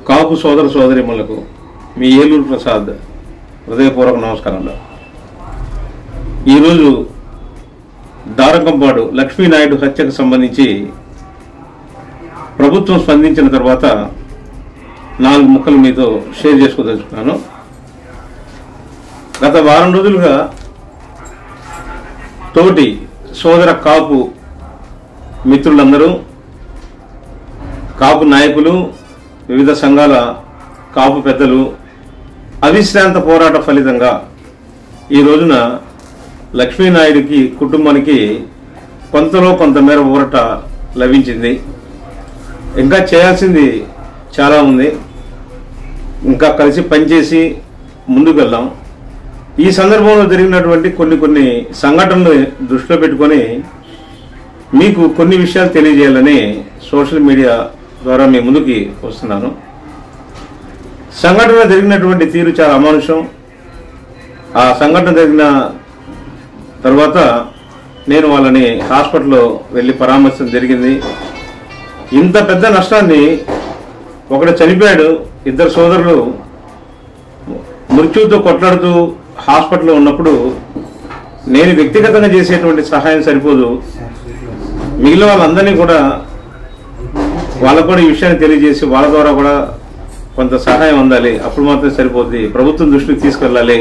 కాపు సోదర సోదరిమణులకు మీ ఏలూరు ప్రసాద్ హృదయపూర్వక నమస్కారాలు. ఈరోజు దారకంపాడు లక్ష్మీనాయుడు హత్యకు సంబంధించి ప్రభుత్వం స్పందించిన తర్వాత 4 ముక్కలు మీతో షేర్ చేసుకోదలుచుకున్నాను. గత వారం రోజులుగా తోటి సోదర కాపు మిత్రులందరూ, కాపు నాయకులు, వివిధ సంఘాల కాపు పెద్దలు అవిశ్రాంత పోరాట ఫలితంగా ఈ రోజున లక్ష్మీనాయుడికి కుటుంబానికి కొంతలో కొంతమేర ఊరట లభించింది. ఇంకా చేయాల్సింది చాలా ఉంది. ఇంకా కలిసి పనిచేసి ముందుకు వెళ్దాం. ఈ సందర్భంలో జరిగినటువంటి కొన్ని సంఘటనలు దృష్టిలో పెట్టుకొని మీకు కొన్ని విషయాలు తెలియజేయాలని సోషల్ మీడియా ద్వారా మీ ముందుకి వస్తున్నాను. సంఘటన జరిగినటువంటి తీరు చాలా అమానుషం. ఆ సంఘటన జరిగిన తర్వాత నేను వాళ్ళని హాస్పిటల్లో వెళ్ళి పరామర్శించడం జరిగింది. ఇంత పెద్ద నష్టాన్ని, ఒకడు చనిపోయాడు, 2 సోదరులు మృత్యువుతో కొట్లాడుతూ హాస్పిటల్లో ఉన్నప్పుడు నేను వ్యక్తిగతంగా చేసేటువంటి సహాయం సరిపోదు. మిగిలిన వాళ్ళందరినీ కూడా వాళ్ళకు కూడా ఈ విషయాన్ని తెలియజేసి వాళ్ళ ద్వారా కూడా కొంత సహాయం అందాలి. అప్పుడు మాత్రమే సరిపోద్ది. ప్రభుత్వం దృష్టికి తీసుకెళ్ళాలి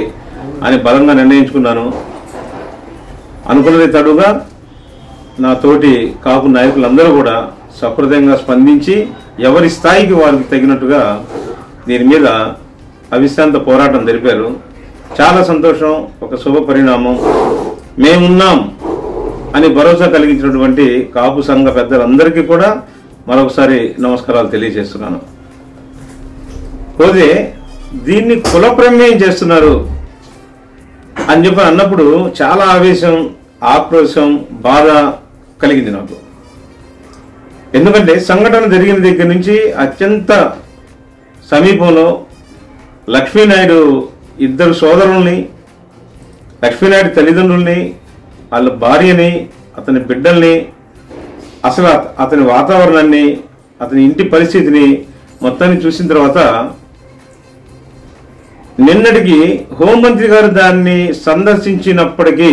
అని బలంగా నిర్ణయించుకున్నాను. అనుకున్నది తడుగా నా తోటి కాపు నాయకులందరూ కూడా సహృదయంగా స్పందించి ఎవరి స్థాయికి వారికి తగినట్టుగా దీని మీద అవిశ్రాంత పోరాటం జరిపారు. చాలా సంతోషం. ఒక శుభ పరిణామం. మేమున్నాం అని భరోసా కలిగించినటువంటి కాపు సంఘ పెద్దలందరికీ కూడా మరొకసారి నమస్కారాలు తెలియజేస్తున్నాను. పోతే దీన్ని కుల ప్రమేయం చేస్తున్నారు అని చెప్పి అన్నప్పుడు చాలా ఆవేశం, ఆక్రోశం, బాధ కలిగింది నాకు. ఎందుకంటే సంఘటన జరిగిన దగ్గర నుంచి అత్యంత సమీపంలో లక్ష్మీనాయుడు 2 సోదరుల్ని, లక్ష్మీనాయుడు తల్లిదండ్రుల్ని, వాళ్ళ భార్యని, అతని బిడ్డల్ని, అసలు అతని వాతావరణాన్ని, అతని ఇంటి పరిస్థితిని మొత్తాన్ని చూసిన తర్వాత నిన్నటికి హోంమంత్రి గారు దాన్ని సందర్శించినప్పటికీ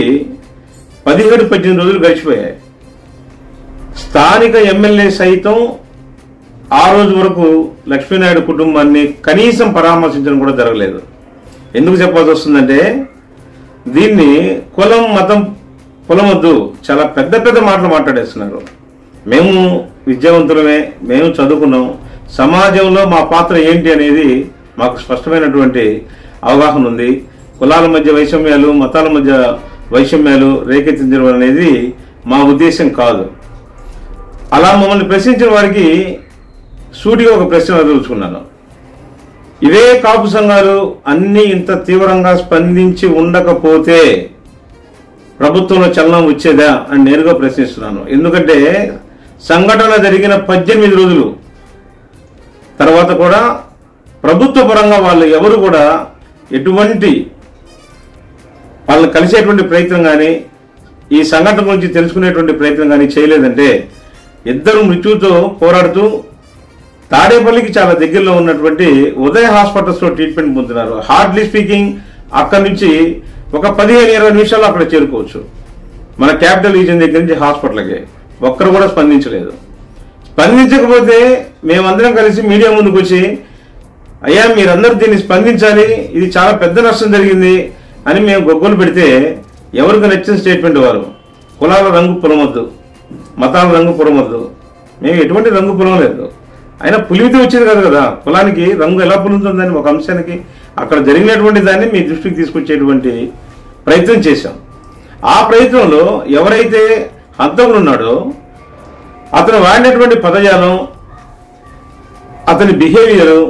17-18 రోజులు గడిచిపోయాయి. స్థానిక ఎమ్మెల్యే సైతం ఆ రోజు వరకు లక్ష్మీనాయుడు కుటుంబాన్ని కనీసం పరామర్శించడం కూడా జరగలేదు. ఎందుకు చెప్పాల్సి వస్తుందంటే, దీన్ని కులం, మతం, కులమొద్దు, చాలా పెద్ద పెద్ద మాటలు మాట్లాడేస్తున్నారు. మేము విద్యావంతులమే, మేము చదువుకున్నాం, సమాజంలో మా పాత్ర ఏంటి అనేది మాకు స్పష్టమైనటువంటి అవగాహన ఉంది. కులాల మధ్య వైషమ్యాలు, మతాల మధ్య వైషమ్యాలు రేకెత్తించడం అనేది మా ఉద్దేశం కాదు. అలా మమ్మల్ని ప్రశ్నించిన వారికి సూటిగా ఒక ప్రశ్న వదులుచుకున్నాను. ఇవే కాపు సంఘాలు అన్ని ఇంత తీవ్రంగా స్పందించి ఉండకపోతే ప్రభుత్వంలో చలనం వచ్చేదా అని నేరుగా ప్రశ్నిస్తున్నాను. ఎందుకంటే సంఘటన జరిగిన 18 రోజులు తర్వాత కూడా ప్రభుత్వ పరంగా వాళ్ళు ఎవరు కూడా ఎటువంటి వాళ్ళని కలిసేటువంటి ప్రయత్నం కానీ, ఈ సంఘటన గురించి తెలుసుకునేటువంటి ప్రయత్నం కానీ చేయలేదంటే, 2 మృత్యువుతో పోరాడుతూ తాడేపల్లికి చాలా దగ్గరలో ఉన్నటువంటి ఉదయ హాస్పిటల్స్లో ట్రీట్మెంట్ పొందుతున్నారు. హార్డ్లీ స్పీకింగ్ అక్కడి నుంచి ఒక 15-20 నిమిషాలు అక్కడ చేరుకోవచ్చు. మన క్యాపిటల్ రీజన్ దగ్గర నుంచి హాస్పిటల్కి ఒక్కరు కూడా స్పందించలేదు. స్పందించకపోతే మేమందరం కలిసి మీడియా ముందుకు వచ్చి, అయ్యా మీరందరూ దీన్ని స్పందించాలి, ఇది చాలా పెద్ద నష్టం జరిగింది అని మేము గొగ్గలు పెడితే ఎవరికి నచ్చిన స్టేట్మెంట్ వారు. కులాల రంగు పురమొద్దు, మతాల రంగు పురమొద్దు. మేము ఎటువంటి రంగు పురం లేదు. అయినా పులిమితే వచ్చేది కాదు కదా, కులానికి రంగు ఎలా పులుతుందని ఒక అంశానికి అక్కడ జరిగినటువంటి దాన్ని మీ దృష్టికి తీసుకొచ్చేటువంటి ప్రయత్నం చేశాం. ఆ ప్రయత్నంలో ఎవరైతే హంతకుడు ఉన్నాడో అతను వాడినటువంటి పదజాలం, అతని బిహేవియరు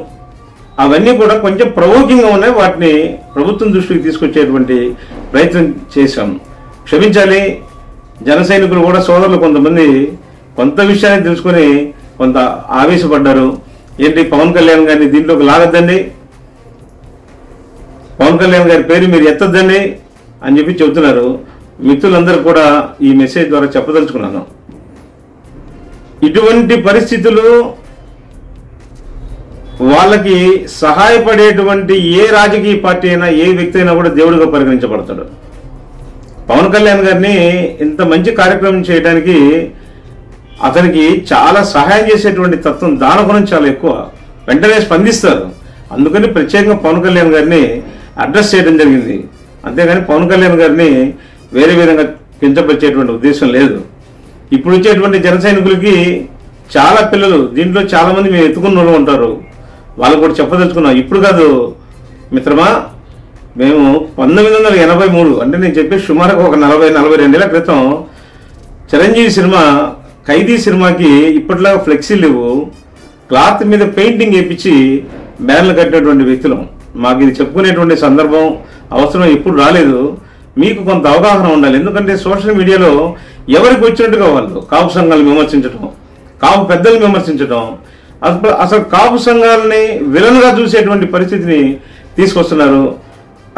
అవన్నీ కూడా కొంచెం ప్రవోకింగ్గా ఉన్నాయి. వాటిని ప్రభుత్వం దృష్టికి తీసుకొచ్చేటువంటి ప్రయత్నం చేశాం. క్షమించాలి. జన సైనికులు కూడా సోదరులు కొంతమంది కొంత విషయాన్ని తెలుసుకొని కొంత ఆవేశపడ్డారు. ఏంటి పవన్ కళ్యాణ్ గారిని దీంట్లోకి లాగద్దండి, పవన్ కళ్యాణ్ గారి పేరు మీరు ఎత్తద్దండి అని చెప్పి చెబుతున్నారు. మిత్రులందరూ కూడా ఈ మెసేజ్ ద్వారా చెప్పదలుచుకున్నాను. ఇటువంటి పరిస్థితులు వాళ్ళకి సహాయపడేటువంటి ఏ రాజకీయ పార్టీ అయినా ఏ వ్యక్తి అయినా కూడా దేవుడిగా పరిగణించబడతాడు. పవన్ కళ్యాణ్ గారిని ఇంత మంచి కార్యక్రమం చేయడానికి అతనికి చాలా సహాయం చేసేటువంటి తత్వం, దాని గురించి చాలా ఎక్కువ, వెంటనే స్పందిస్తారు. అందుకని ప్రత్యేకంగా పవన్ కళ్యాణ్ గారిని అడ్రస్ చేయడం జరిగింది. అంతేగాని పవన్ కళ్యాణ్ గారిని వేరే విధంగా కించపరిచేటువంటి ఉద్దేశం లేదు. ఇప్పుడు వచ్చేటువంటి జన సైనికులకి చాలా పిల్లలు, దీంట్లో చాలా మంది మేము ఎత్తుకున్న వాళ్ళు ఉంటారు, వాళ్ళకు కూడా చెప్పదలుచుకున్నాం. ఇప్పుడు కాదు మిత్రమా, మేము 1983 అంటే నేను చెప్పే సుమారుగా ఒక 40-42 ఏళ్ల క్రితం చిరంజీవి సినిమా ఖైదీ సినిమాకి ఇప్పటిలాగా ఫ్లెక్సీ లేవు, క్లాత్ మీద పెయింటింగ్ వేయించి బ్యానర్లు కట్టినటువంటి వ్యక్తులం. మాకు ఇది చెప్పుకునేటువంటి సందర్భం అవసరం ఎప్పుడు రాలేదు. మీకు కొంత అవగాహన ఉండాలి. ఎందుకంటే సోషల్ మీడియాలో ఎవరికి వచ్చినట్టుగా వాళ్ళు కాపు సంఘాలను విమర్శించడం, కాపు పెద్దలను విమర్శించడం, అసలు కాపు సంఘాలని విలన్గా చూసేటువంటి పరిస్థితిని తీసుకొస్తున్నారు.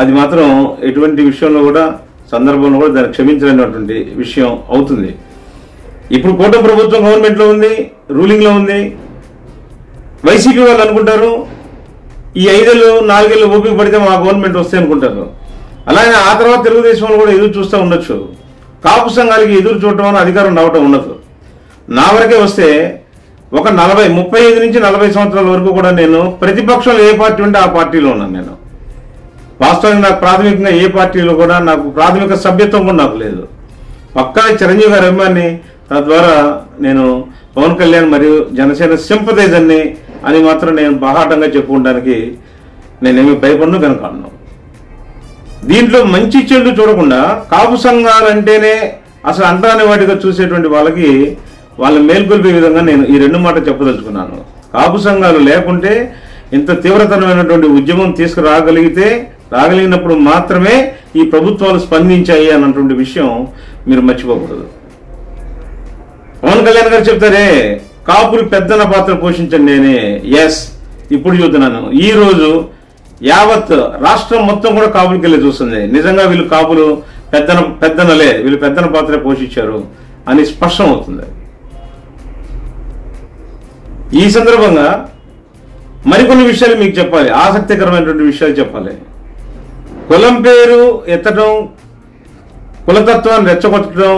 అది మాత్రం ఎటువంటి విషయంలో కూడా సందర్భంలో కూడా దాన్ని క్షమించలేనటువంటి విషయం అవుతుంది. ఇప్పుడు కూటమి ప్రభుత్వం గవర్నమెంట్లో ఉంది, రూలింగ్లో ఉంది. వైసీపీ వాళ్ళు అనుకుంటారు ఈ 5-4 ఏళ్ళు ఓపిక పడితే మా గవర్నమెంట్ వస్తే అనుకుంటారు. అలాగే ఆ తర్వాత తెలుగుదేశం వాళ్ళు కూడా ఎదురు చూస్తూ ఉండొచ్చు. కాపు సంఘాలకి ఎదురు చూడటం అని అధికారం రావటం ఉండదు. నా వరకే వస్తే ఒక 35 నుంచి 40 సంవత్సరాల వరకు కూడా నేను ప్రతిపక్షంలో ఏ పార్టీ ఉంటే ఆ పార్టీలో ఉన్నాను. నేను వాస్తవానికి నాకు ప్రాథమికంగా ఏ పార్టీలో కూడా నాకు ప్రాథమిక సభ్యత్వం కూడా నాకు లేదు. పక్కా చిరంజీవి గారి అభిమాని, తద్వారా నేను పవన్ కళ్యాణ్ మరియు జనసేన సింపథైజర్ని అని మాత్రం నేను బాహాటంగా చెప్పుకోవడానికి నేనేమి భయపడను కనుక అన్నాను. దీంట్లో మంచి చెడు చూడకుండా కాపు సంఘాలంటేనే అసలు అంటానే వాటిగా చూసేటువంటి వాళ్ళకి వాళ్ళ మేల్కొల్పే విధంగా నేను ఈ 2 మాటలు చెప్పదలుచుకున్నాను. కాపు సంఘాలు లేకుంటే ఇంత తీవ్రతరమైనటువంటి ఉద్యమం రాగలిగినప్పుడు మాత్రమే ఈ ప్రభుత్వాలు స్పందించాయి అన్నటువంటి విషయం మీరు మర్చిపోకూడదు. పవన్ కళ్యాణ్ గారు చెప్తారే కాపులు పెద్దన పాత్ర పోషించండి నేనే. ఎస్, ఇప్పుడు చూస్తున్నాను. ఈ రోజు యావత్ రాష్ట్రం మొత్తం కూడా కాపులకి వెళ్ళి చూస్తుంది. నిజంగా వీళ్ళు కాపులు పెద్దనలే, వీళ్ళు పెద్దన పాత్ర పోషించారు అని స్పష్టం అవుతుంది. ఈ సందర్భంగా మరికొన్ని విషయాలు మీకు చెప్పాలి, ఆసక్తికరమైనటువంటి విషయాలు చెప్పాలి. కులం పేరు ఎత్తడం, కులతత్వాన్ని రెచ్చగొట్టడం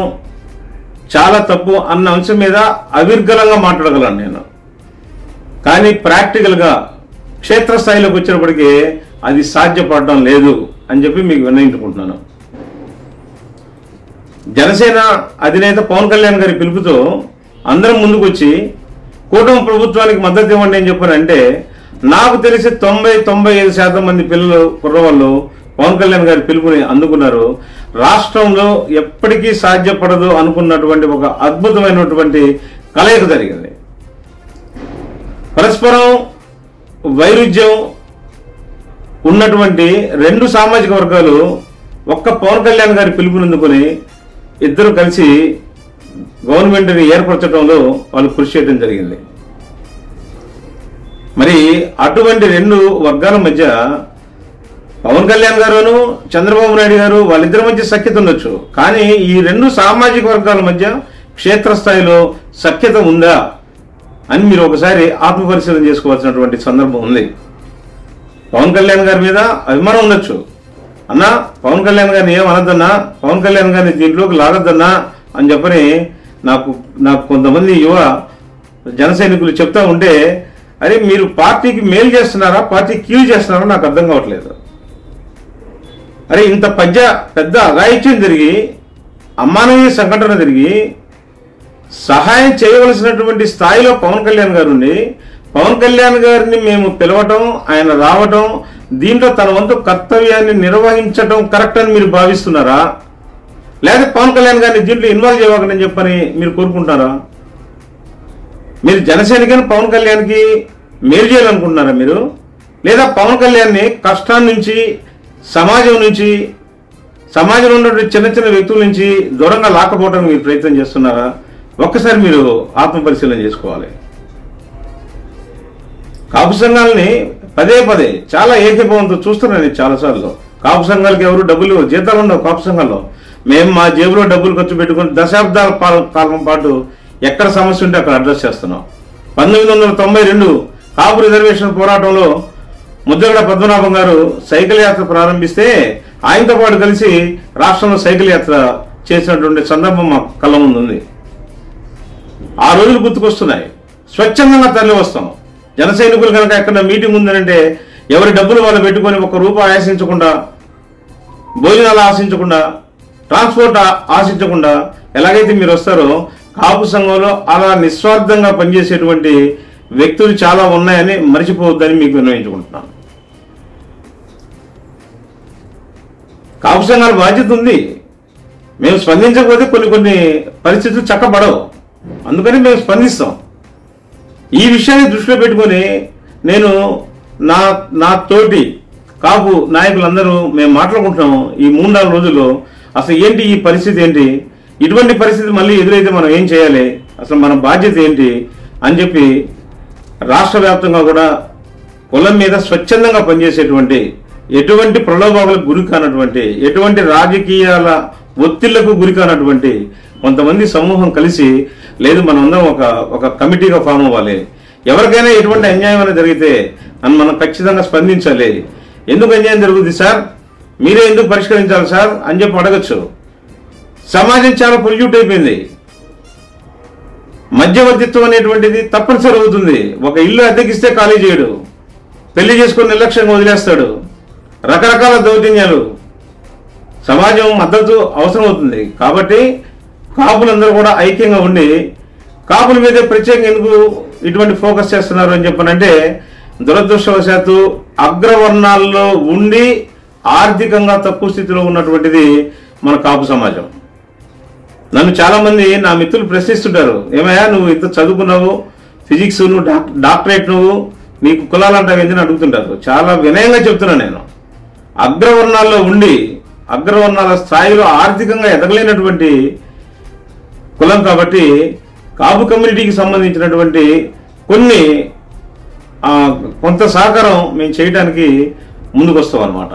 చాలా తప్పు అన్న అంశం మీద అవిర్గలంగా మాట్లాడగలను నేను. కానీ ప్రాక్టికల్గా క్షేత్రస్థాయిలోకి వచ్చినప్పటికీ అది సాధ్యపడడం లేదు అని చెప్పి మీకు విన్నయించుకుంటున్నాను. జనసేన అధినేత పవన్ కళ్యాణ్ గారి పిలుపుతో అందరం ముందుకు వచ్చి కూటమి ప్రభుత్వానికి మద్దతు ఇవ్వండి అని చెప్పారంటే నాకు తెలిసి 90-95% మంది పిల్లలు కుర్రవాళ్ళు పవన్ కళ్యాణ్ గారి పిలుపుని అందుకున్నారు. రాష్ట్రంలో ఎప్పటికీ సాధ్యపడదు అనుకున్నటువంటి ఒక అద్భుతమైనటువంటి కలయిక జరిగింది. పరస్పరం వైరుధ్యం ఉన్నటువంటి 2 సామాజిక వర్గాలు ఒక్క పవన్ కళ్యాణ్ గారి పిలుపునందుకుని ఇద్దరు కలిసి గవర్నమెంట్ని ఏర్పరచడంలో వాళ్ళు కృషి చేయడం జరిగింది. మరి అటువంటి 2 వర్గాల మధ్య పవన్ కళ్యాణ్ గారును చంద్రబాబు నాయుడు గారు వాళ్ళిద్దరి మధ్య సఖ్యత ఉండొచ్చు. కానీ ఈ 2 సామాజిక వర్గాల మధ్య క్షేత్రస్థాయిలో సఖ్యత ఉందా అని మీరు ఒకసారి ఆత్మపరిశీలన చేసుకోవాల్సినటువంటి సందర్భం ఉంది. పవన్ కళ్యాణ్ గారి మీద అభిమానం ఉండొచ్చు, అన్నా పవన్ కళ్యాణ్ గారిని ఏం అనద్దన్నా, పవన్ కళ్యాణ్ గారిని దీంట్లోకి లాగద్దన్నా అని చెప్పని నాకు కొంతమంది యువ జన సైనికులు చెప్తా ఉంటే, అరే మీరు పార్టీకి మేలు చేస్తున్నారా, పార్టీ కీలు చేస్తున్నారా నాకు అర్థం కావట్లేదు. అరే ఇంత పెద్ద అఘాయిత్యం జరిగి, అమానవీయ సంఘటన జరిగి సహాయం చేయవలసినటువంటి స్థాయిలో పవన్ కళ్యాణ్ గారు ఉండి, పవన్ కళ్యాణ్ గారిని మేము పిలవటం, ఆయన రావటం, దీంట్లో తన వంతు కర్తవ్యాన్ని నిర్వహించటం కరెక్ట్ అని మీరు భావిస్తున్నారా, లేదా పవన్ కళ్యాణ్ గారిని దీంట్లో ఇన్వాల్వ్ చేయవకండి చెప్పని మీరు కోరుకుంటున్నారా? మీరు జనసేనకి పవన్ కళ్యాణ్కి మేలు చేయాలనుకుంటున్నారా మీరు, లేదా పవన్ కళ్యాణ్ని కష్టాన్ని నుంచి, సమాజంలో ఉన్నటువంటి చిన్న చిన్న వ్యక్తుల నుంచి దూరంగా లాక్కపోవడానికి మీరు ప్రయత్నం చేస్తున్నారా? ఒక్కసారి మీరు ఆత్మపరిశీలన చేసుకోవాలి. కాపు సంఘాలని పదే చాలా ఏకీభవంతో చూస్తున్నాను చాలాసార్లు. కాపు సంఘాలకి ఎవరు డబ్బులు జీతాలు ఉండవు. కాపు సంఘాల్లో మేము మా జేబులో డబ్బులు ఖర్చు పెట్టుకుని దశాబ్దాల కాలం పాటు ఎక్కడ సమస్య ఉంటే అక్కడ అడ్రస్ చేస్తున్నాం. 1992 కాపు రిజర్వేషన్ పోరాటంలో ముద్రగడ పద్మనాభం గారు సైకిల్ యాత్ర ప్రారంభిస్తే ఆయనతో పాటు కలిసి రాష్ట్రంలో సైకిల్ యాత్ర చేసినటువంటి సందర్భం మా కళ్ళ ముందు ఉంది. ఆ రోజులు గుర్తుకొస్తున్నాయి. స్వచ్ఛందంగా తరలి వస్తాం. జన సైనికులు కనుక ఎక్కడ మీటింగ్ ఉందనంటే ఎవరి డబ్బులు వాళ్ళు పెట్టుకొని ₹1 ఆశించకుండా, భోజనాలు ఆశించకుండా, ట్రాన్స్పోర్ట్ ఆశించకుండా ఎలాగైతే మీరు వస్తారో కాపు సంఘంలో అలా నిస్వార్థంగా పనిచేసేటువంటి వ్యక్తులు చాలా ఉన్నాయని మర్చిపోవద్దని మీకు విన్నవించుకుంటున్నాను. కాపు సంఘాల బాధ్యత ఉంది. మేము స్పందించకపోతే కొన్ని పరిస్థితులు చక్కబడవు. అందుకని మేము స్పందిస్తాం. ఈ విషయాన్ని దృష్టిలో పెట్టుకొని నేను నా తోటి కాపు నాయకులందరూ మేము మాట్లాడుకుంటున్నాము. ఈ 3-4 రోజుల్లో అసలు ఏంటి ఈ పరిస్థితి, ఏంటి ఇటువంటి పరిస్థితి మళ్ళీ ఎదురైతే మనం ఏం చేయాలి, అసలు మన బాధ్యత ఏంటి అని చెప్పి రాష్ట్ర వ్యాప్తంగా కూడా కులం మీద స్వచ్ఛందంగా పనిచేసేటువంటి, ఎటువంటి ప్రలోభాలకు గురి కానటువంటి, ఎటువంటి రాజకీయాల ఒత్తిళ్లకు గురి కానటువంటి కొంతమంది సమూహం కలిసి, లేదు మనందరం ఒక కమిటీగా ఫామ్ అవ్వాలి, ఎవరికైనా ఎటువంటి అన్యాయం అనేది జరిగితే మనం ఖచ్చితంగా స్పందించాలి. ఎందుకు అన్యాయం జరుగుతుంది సార్, మీరే ఎందుకు పరిష్కరించాలి సార్ అని చెప్పి అడగచ్చు. సమాజం చాలా పొల్యూట్ అయిపోయింది. మధ్యవర్తిత్వం అనేటువంటిది తప్పనిసరి అవుతుంది. ఒక ఇల్లు అద్దెకిస్తే ఖాళీ చేయడు, పెళ్లి చేసుకుని నిర్లక్ష్యంగా వదిలేస్తాడు, రకరకాల దౌర్జన్యాలు. సమాజం మద్దతు అవసరం అవుతుంది. కాబట్టి కాపులందరూ కూడా ఐక్యంగా ఉండి కాపుల మీద ప్రత్యేకంగా ఎందుకు ఇటువంటి ఫోకస్ చేస్తున్నారు అని చెప్పనంటే, దురదృష్టవశాత్తు అగ్రవర్ణాల్లో ఉండి ఆర్థికంగా తక్కువ స్థితిలో ఉన్నటువంటిది మన కాపు సమాజం. నన్ను చాలా మంది నా మిత్రులు ప్రశ్నిస్తుంటారు, ఏమయ్యా నువ్వు ఇంత చదువుకున్నావు, ఫిజిక్స్, నువ్వు డాక్టరేట్, నువ్వు నీకు కులాలంటావు ఏంటని అడుగుతుంటారు. చాలా వినయంగా చెప్తున్నా, నేను అగ్రవర్ణాల్లో ఉండి అగ్రవర్ణాల స్థాయిలో ఆర్థికంగా ఎదగలేనటువంటి కులం. కాబట్టి కాపు కమ్యూనిటీకి సంబంధించినటువంటి కొంత సహకారం మేము చేయడానికి ముందుకు వస్తాం అన్నమాట.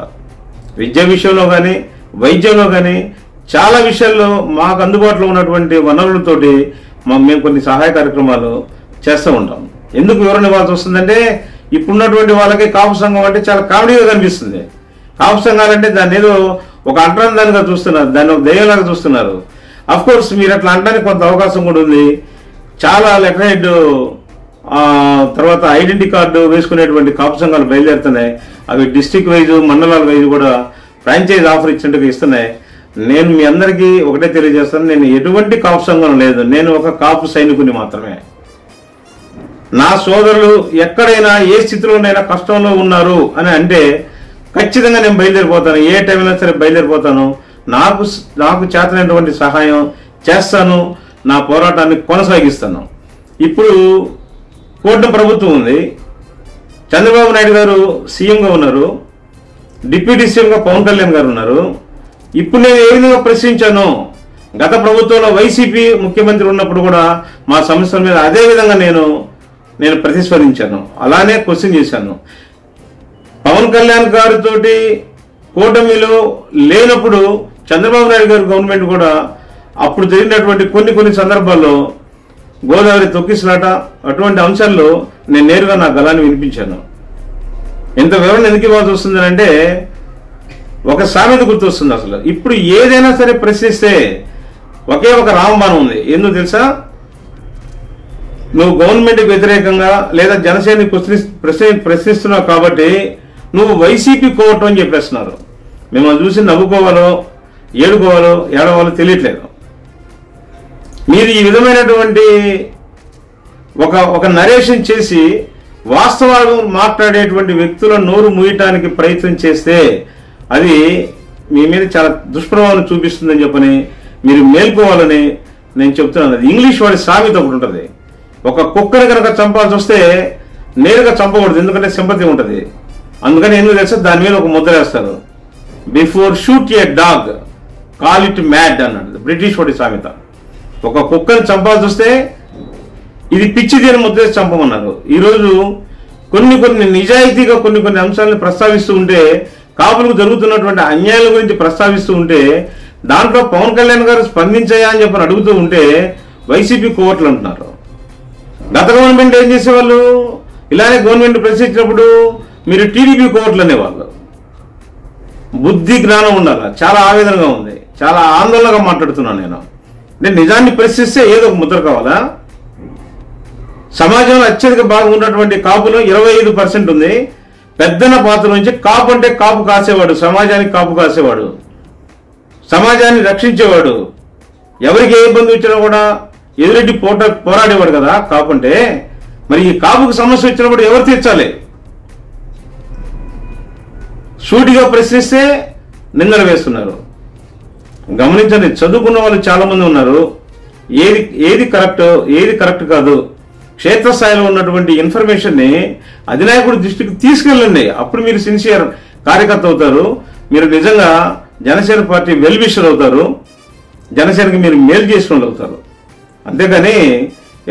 విద్యా విషయంలో కానీ, వైద్యంలో కానీ చాలా విషయాల్లో మాకు అందుబాటులో ఉన్నటువంటి వనరులతోటి మేము కొన్ని సహాయ కార్యక్రమాలు చేస్తూ ఉంటాం. ఎందుకు వివరణ ఇవ్వాల్సి వస్తుందంటే, ఇప్పుడున్నటువంటి వాళ్ళకి కాపు సంఘం అంటే చాలా కామెడీగా కనిపిస్తుంది. కాపు సంఘాలంటే దాన్ని ఏదో ఒక అంటరానిదానిగా చూస్తున్నారు, దాన్ని ఒక దయ్యంలాగా చూస్తున్నారు. అఫ్ కోర్స్ మీరు అట్లా అనడానికి కొంత అవకాశం కూడా ఉంది. చాలా లెటర్ హెడ్ తర్వాత ఐడెంటిటీ కార్డు వేసుకునేటువంటి కాపు సంఘాలు బయలుదేరుతున్నాయి. అవి డిస్ట్రిక్ట్ వైజ్, మండలాల వైజ్ కూడా ఫ్రాంచైజ్ ఆఫర్ ఇచ్చినట్టుగా ఇస్తున్నాయి. నేను మీ అందరికీ ఒకటే తెలియజేస్తాను, నేను ఎటువంటి కాపు సంఘం లేదు, నేను ఒక కాపు సైనికుని మాత్రమే. నా సోదరులు ఎక్కడైనా ఏ స్థితిలోనైనా కష్టంలో ఉన్నారు అని అంటే ఖచ్చితంగా నేను బయలుదేరిపోతాను. ఏ టైంలో సరే బయలుదేరిపోతాను. నాకు చేతనైనటువంటి సహాయం చేస్తాను. నా పోరాటాన్ని కొనసాగిస్తాను. ఇప్పుడు కూటమి ప్రభుత్వం ఉంది. చంద్రబాబు నాయుడు గారు సీఎంగా ఉన్నారు, డిప్యూటీ సీఎంగా పవన్ కళ్యాణ్ గారు ఉన్నారు. ఇప్పుడు నేను ఏ విధంగా ప్రశ్నించాను, గత ప్రభుత్వంలో వైసీపీ ముఖ్యమంత్రి ఉన్నప్పుడు కూడా మా సమస్యల మీద అదే విధంగా నేను ప్రతిస్పందించాను, అలానే క్వశ్చన్ చేశాను. పవన్ కళ్యాణ్ గారితో కూటమిలో లేనప్పుడు చంద్రబాబు నాయుడు గారి గవర్నమెంట్ కూడా అప్పుడు జరిగినటువంటి కొన్ని సందర్భాల్లో గోదావరి తొక్కిసలాట అటువంటి అంశాల్లో నేను నేరుగా నా గలాన్ని వినిపించాను. ఎంత వివరణ ఎందుకు ఇవ్వాల్సి వస్తుంది అంటే, ఒక సామెత గుర్తొస్తుంది. అసలు ఇప్పుడు ఏదైనా సరే ప్రశ్నిస్తే ఒకే ఒక రామబాణం ఉంది. ఎందుకు తెలుసా? నువ్వు గవర్నమెంట్కి వ్యతిరేకంగా లేదా జనసేనని ప్రశ్నిస్తున్నావు కాబట్టి నువ్వు వైసీపీ కోవటం అని చెప్పేస్తున్నారు. మిమ్మల్ని చూసి నవ్వుకోవాలో ఏడవాలో తెలియట్లేదు. మీరు ఈ విధమైనటువంటి ఒక నరేషన్ చేసి వాస్తవాలు మాట్లాడేటువంటి వ్యక్తుల నోరు మూయటానికి ప్రయత్నం చేస్తే అది మీ మీద చాలా దుష్ప్రభావం చూపిస్తుందని చెప్పని మీరు మేల్కోవాలని నేను చెప్తున్నాను. అది ఇంగ్లీష్ వాడి సామెత ఒకటి ఉంటుంది, ఒక కుక్కని కనుక చంపాల్సి వస్తే నేరుగా చంపకూడదు, ఎందుకంటే సింపతి ఉంటుంది. అందుకని ఎందుకు తెలుసా, దాని మీద ఒక ముద్ర వేస్తారు, before shoot A dog call it mad అన్నాడు బ్రిటిష్ వాడి సామెత. ఒక కుక్కని చంపాల్సి వస్తే ఇది పిచ్చిది అని ముద్ర వేసి చంపమన్నారు. ఈరోజు కొన్ని నిజాయితీగా కొన్ని అంశాలను ప్రస్తావిస్తూ ఉంటే, కాపులకు జరుగుతున్నటువంటి అన్యాయాల గురించి ప్రస్తావిస్తూ ఉంటే, దాంట్లో పవన్ కళ్యాణ్ గారు స్పందించాయా అని చెప్పని అడుగుతూ ఉంటే వైసీపీ కోవట్లు అంటున్నారు. గత గవర్నమెంట్ ఏం చేసేవాళ్ళు, ఇలానే గవర్నమెంట్ ప్రశ్నించినప్పుడు మీరు టీడీపీ కోర్టులు అనేవాళ్ళు. బుద్ధి జ్ఞానం ఉండాలి. చాలా ఆవేదనగా ఉంది, చాలా ఆందోళనగా మాట్లాడుతున్నాను నేను నిజాన్ని ప్రశ్నిస్తే ఏదో ఒక ముద్ర కావాలా? సమాజంలో అత్యధిక భాగం ఉన్నటువంటి కాపులో 25% ఉంది. పెద్దన పాత్ర నుంచి కాపు అంటే కాపు కాసేవాడు, సమాజానికి కాపు కాసేవాడు, సమాజాన్ని రక్షించేవాడు, ఎవరికి ఏ ఇబ్బంది వచ్చినా కూడా ఎదురెడ్డి పోరాడేవాడు కదా కాపు అంటే. మరి ఈ కాపుకు సమస్య వచ్చినప్పుడు ఎవరు తీర్చాలి? సూటిగా ప్రశ్నిస్తే నిందలు వేస్తున్నారు. గమనించండి, చదువుకున్న వాళ్ళు చాలా మంది ఉన్నారు. ఏది కరెక్ట్ కాదు, క్షేత్రస్థాయిలో ఉన్నటువంటి ఇన్ఫర్మేషన్ని అధినాయకుడి దృష్టికి తీసుకెళ్ళండి. అప్పుడు మీరు సిన్సియర్ కార్యకర్త అవుతారు. మీరు నిజంగా జనసేన పార్టీ వెల్ విషర్ అవుతారు. జనసేనకి మీరు మేలు చేసిన వాళ్ళు అవుతారు. అంతేగాని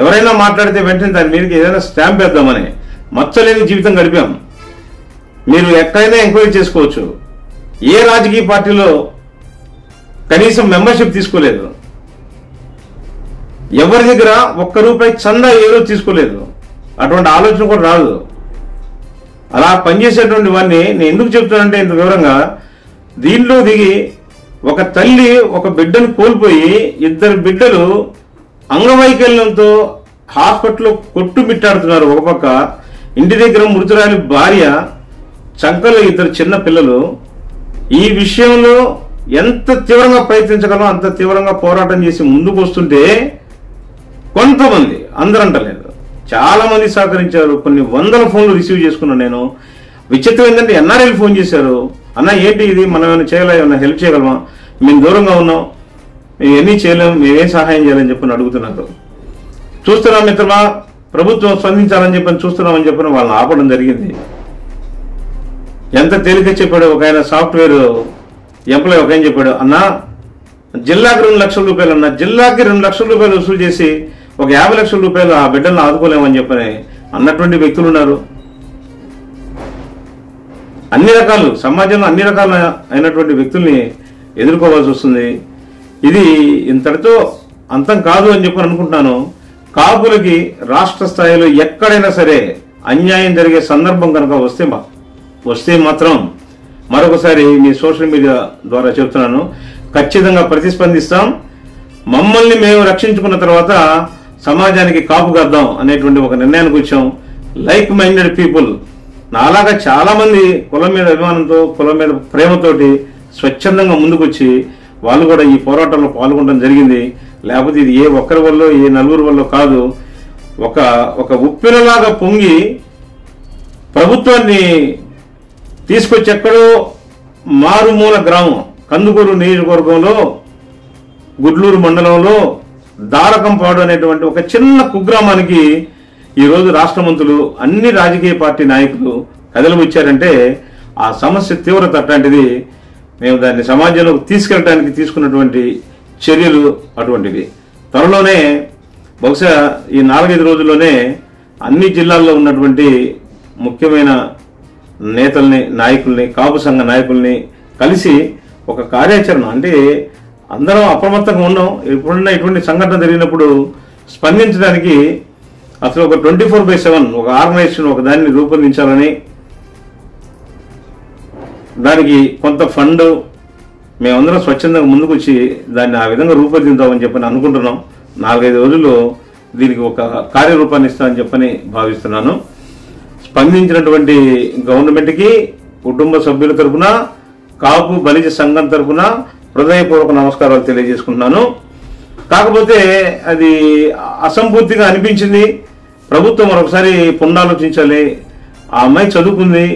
ఎవరైనా మాట్లాడితే వెంటనే దాని మీదకి ఏదైనా స్టాంప్ వేద్దామని మచ్చలేని జీవితం గడిపాం. మీరు ఎక్కడైనా ఎంక్వైరీ చేసుకోవచ్చు. ఏ రాజకీయ పార్టీలో కనీసం మెంబర్షిప్ తీసుకోలేదు, ఎవరి దగ్గర ₹1 చందా ఏ రోజు తీసుకోలేదు. అటువంటి ఆలోచన కూడా రాదు. అలా పనిచేసేటువంటి వాడిని నేను ఎందుకు చెప్తానంటే ఇంత వివరంగా, దీంట్లో దిగి ఒక తల్లి ఒక బిడ్డను కోల్పోయి 2 బిడ్డలు అంగవైకల్యంతో హాస్పిటల్లో కొట్టుమిట్టాడుతున్నారు. ఒక పక్క ఇంటి దగ్గర మృతురాలి భార్య, చంకలో 2 చిన్న పిల్లలు. ఈ విషయంలో ఎంత తీవ్రంగా ప్రయత్నించగలమో అంత తీవ్రంగా పోరాటం చేసి ముందుకు వస్తుంటే కొంతమంది, అందరంటలేదు, చాలా మంది సహకరించారు. కొన్ని వందల ఫోన్లు రిసీవ్ చేసుకున్నాను నేను. విచిత్రం ఏంటంటే ఎన్ఆర్ఐలు ఫోన్ చేశారు, అన్న ఏంటి ఇది, మనం ఏమైనా చేయాలా, ఏమైనా హెల్ప్ చేయగలమా, మేము దూరంగా ఉన్నాం, మేము ఎన్ని చేయలేము, మేమేం సహాయం చేయాలని చెప్పని అడుగుతున్నారు. చూస్తున్నాం మిత్రమా, ప్రభుత్వం స్పందించాలని చెప్పని చూస్తున్నామని చెప్పని వాళ్ళని ఆపడం జరిగింది. ఎంత తేలిక చెప్పాడు ఒక ఆయన, సాఫ్ట్వేర్ ఎంప్లాయ్ ఒక ఆయన చెప్పాడు, అన్న జిల్లాకి ₹2 లక్షలు అన్న, జిల్లాకి ₹2 లక్షలు వసూలు చేసి ఒక ₹50 లక్షలు ఆ బిడ్డలను ఆదుకోలేమని చెప్పని అన్నటువంటి వ్యక్తులు ఉన్నారు. అన్ని రకాలు, సమాజంలో అన్ని రకాల అయినటువంటి వ్యక్తుల్ని ఎదుర్కోవాల్సి వస్తుంది. ఇది ఇంతటితో అంతం కాదు అని చెప్పని అనుకుంటున్నాను. కాపులకి రాష్ట్ర స్థాయిలో ఎక్కడైనా సరే అన్యాయం జరిగే సందర్భం కనుక వస్తే మాత్రం మరొకసారి మీ సోషల్ మీడియా ద్వారా చెప్తున్నాను, ఖచ్చితంగా ప్రతిస్పందిస్తాం. మమ్మల్ని మేము రక్షించుకున్న తర్వాత సమాజానికి కాపు కాద్దాం అనేటువంటి ఒక నిర్ణయానికి వచ్చాం. లైక్ మైండెడ్ పీపుల్ నాలాగా చాలా మంది కులం మీద అభిమానంతో, కులం మీద ప్రేమతోటి స్వచ్ఛందంగా ముందుకొచ్చి వాళ్ళు కూడా ఈ పోరాటంలో పాల్గొనడం జరిగింది. లేకపోతే ఇది ఏ ఒక్కరి వల్ల, ఏ నలుగురు వల్ల కాదు. ఒక ఉప్పెనలాగా పొంగి ప్రభుత్వాన్ని తీసుకొచ్చి ఎక్కడో మారుమూల గ్రామం కందుకూరు నియోజకవర్గంలో గుడ్లూరు మండలంలో దారకంపాడు అనేటువంటి ఒక చిన్న కుగ్రామానికి ఈరోజు రాష్ట్ర మంత్రులు, అన్ని రాజకీయ పార్టీ నాయకులు కథలు వచ్చారంటే ఆ సమస్య తీవ్రత అట్లాంటిది. మేము దాన్ని సమాజంలోకి తీసుకెళ్ళడానికి తీసుకున్నటువంటి చర్యలు అటువంటివి. త్వరలోనే బహుశా ఈ 4-5 రోజుల్లోనే అన్ని జిల్లాల్లో ఉన్నటువంటి ముఖ్యమైన నేతల్ని, నాయకుల్ని, కాపు సంఘ నాయకుల్ని కలిసి ఒక కార్యాచరణ, అంటే అందరం అప్రమత్తంగా ఉన్నాం. ఎప్పుడన్నా ఇటువంటి సంఘటన జరిగినప్పుడు స్పందించడానికి అసలు ఒక 24/7 ఒక ఆర్గనైజేషన్ ఒక దాన్ని రూపొందించాలని, దానికి కొంత ఫండ్ మేమందరం స్వచ్ఛందంగా ముందుకు వచ్చి దాన్ని ఆ విధంగా రూపొందిద్దామని చెప్పని అనుకుంటున్నాం. 4-5 రోజుల్లో దీనికి ఒక కార్యరూపాన్ని ఇస్తామని చెప్పని భావిస్తున్నాను. స్పందించినటువంటి గవర్నమెంట్కి, కుటుంబ సభ్యుల తరఫున, కాపు బలిజ సంఘం తరఫున హృదయపూర్వక నమస్కారాలు తెలియజేసుకుంటున్నాను. కాకపోతే అది అసంపూర్తిగా అనిపించింది. ప్రభుత్వం మరొకసారి పునరాలోచించాలి. ఆ అమ్మాయి చదువుకుంది,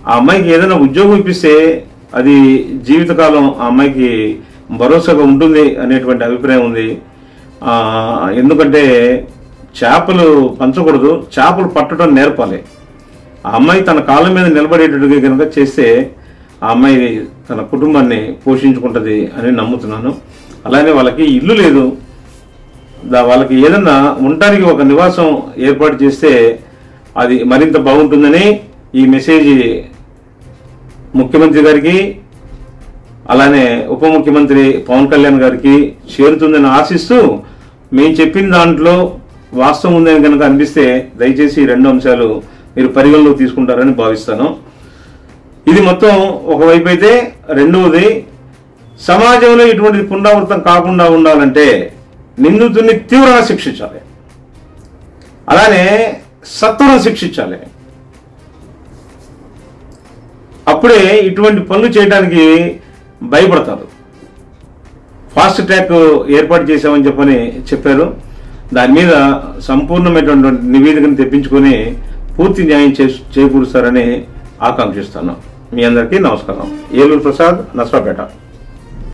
ఆ అమ్మాయికి ఏదైనా ఉద్యోగం ఇప్పిస్తే అది జీవితకాలం ఆ అమ్మాయికి భరోసాగా ఉంటుంది అనేటువంటి అభిప్రాయం ఉంది. ఎందుకంటే చేపలు పంచకూడదు, చేపలు పట్టడం నేర్పాలి. ఆ అమ్మాయి తన కాళ్ళ మీద నిలబడేటట్టుగా కనుక చేస్తే ఆ అమ్మాయి తన కుటుంబాన్ని పోషించుకుంటుంది అని నమ్ముతున్నాను. అలానే వాళ్ళకి ఇల్లు లేదు, వాళ్ళకి ఏదన్నా ఉండటానికి ఒక నివాసం ఏర్పాటు చేస్తే అది మరింత బాగుంటుందని ఈ మెసేజ్ ముఖ్యమంత్రి గారికి, అలానే ఉప ముఖ్యమంత్రి పవన్ కళ్యాణ్ గారికి చేరుతుందని ఆశిస్తూ, మేము చెప్పిన దాంట్లో వాస్తవం ఉందని కనుక అనిపిస్తే దయచేసి 2 అంశాలు మీరు పరిగణలోకి తీసుకుంటారని భావిస్తాను. ఇది మొత్తం ఒకవైపు అయితే, రెండవది సమాజంలో ఇటువంటి పునరావృతం కాకుండా ఉండాలంటే నిందితుడిని తీవ్రంగా శిక్షించాలి, అలానే సత్వరం శిక్షించాలి. అప్పుడే ఇటువంటి పనులు చేయడానికి భయపడతారు. ఫాస్ట్ ట్రాక్ ఏర్పాటు చేశామని చెప్పారు. దాని మీద సంపూర్ణమైనటువంటి నివేదికను తెప్పించుకొని పూర్తి న్యాయం చేకూరుస్తారని ఆకాంక్షిస్తాను. మీ అందరికీ నమస్కారం. ఏలూరు ప్రసాద్, నర్సరావుపేట.